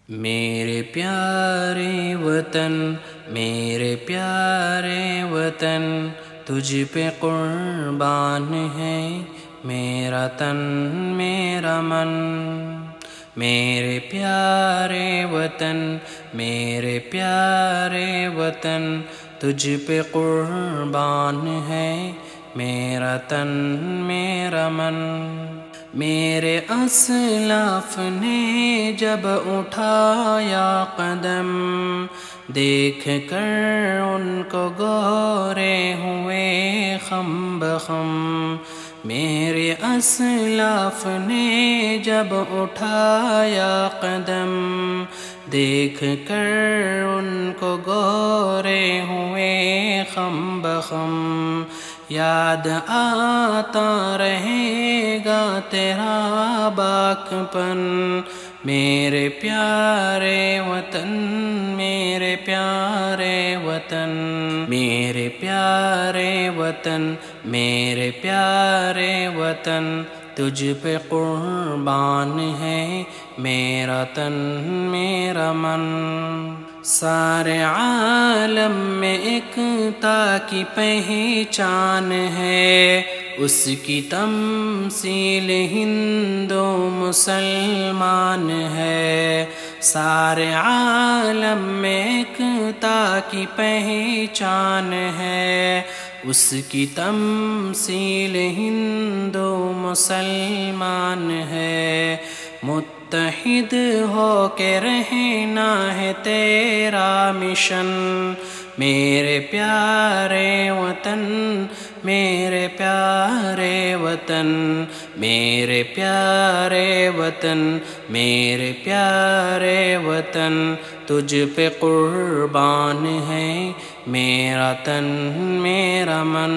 میرے پیارے وطن، میرے پیارے وطن، تجھ پہ قربان ہے میرا تن میرا من۔ میرے پیارے وطن، میرے پیارے وطن، تجھ پہ قربان ہے میرا تن میرا من۔ میرے اسلاف نے جب اٹھایا قدم، دیکھ کر ان کو گورے ہوئے خم بخم۔ میرے اسلاف نے جب اٹھایا قدم، دیکھ کر ان کو گورے ہوئے خم بخم۔ یاد آتا رہے گا تیرا باک پن، میرے پیارے وطن، میرے پیارے وطن، میرے پیارے وطن، میرے پیارے وطن، تجھ پہ قربان ہے میرا تن میرا من۔ سارے عالم میں ایکتا کی پہچان ہے، اس کی تمثیل ہندو مسلمان ہے۔ سارے عالم میں ایکتا کی پہچان ہے، اس کی تمثیل ہندو مسلمان ہے۔ متحد ہو کے رہنا ہے تیرا مشن، میرے پیارے وطن، میرے پیارے وطن، میرے پیارے وطن، میرے پیارے وطن، تجھ پہ قربان ہے میرا تن میرا من۔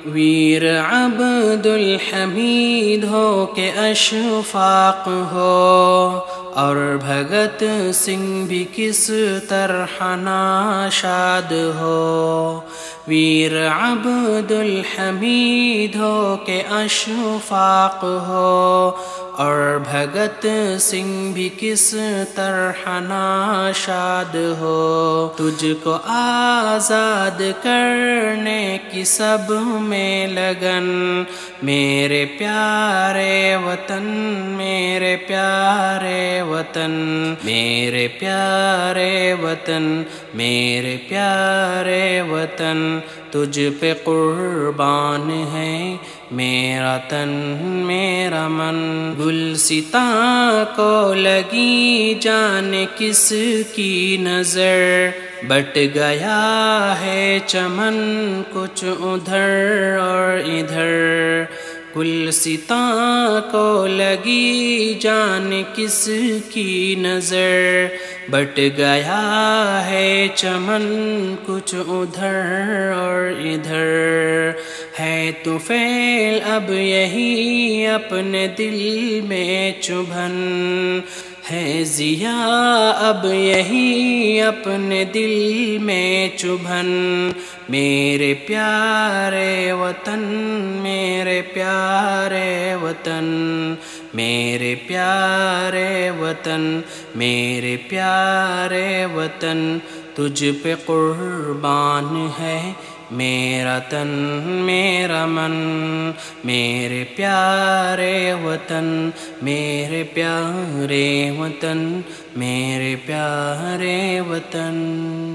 ویر عبد الحمید ہو کہ اشفاق ہو، اور بھگت سنگھ بھی کس طرح ناشاد ہو۔ ویر عبد الحمید ہو کہ اشفاق ہو، اور بھگت سنگھ بھی کس طرح ناشاد ہو۔ تجھ کو آزاد کرنے کی سب میں لگن، میرے پیارے وطن، میرے پیارے وطن، میرے پیارے وطن، میرے پیارے وطن، تجھ پہ قربان ہے میرا تن میرا من۔ گلستاں کو لگی جانے کس کی نظر، بٹ گیا ہے چمن کچھ ادھر اور ادھر۔ گلستاں کو لگی جانے کس کی نظر، بٹ گیا ہے چمن کچھ ادھر اور ادھر۔ ہے طفیل اب یہی اپنے دل میں چبھن، ہے ضیاء اب یہی اپنے دل میں چبھن۔ میرے پیارے وطن، میرے پیارے وطن، میرے پیارے وطن، میرے پیارے وطن، تجھ پہ قربان ہے میرا تن میرا من۔ میرے پیارے وطن، میرے پیارے وطن، میرے پیارے وطن۔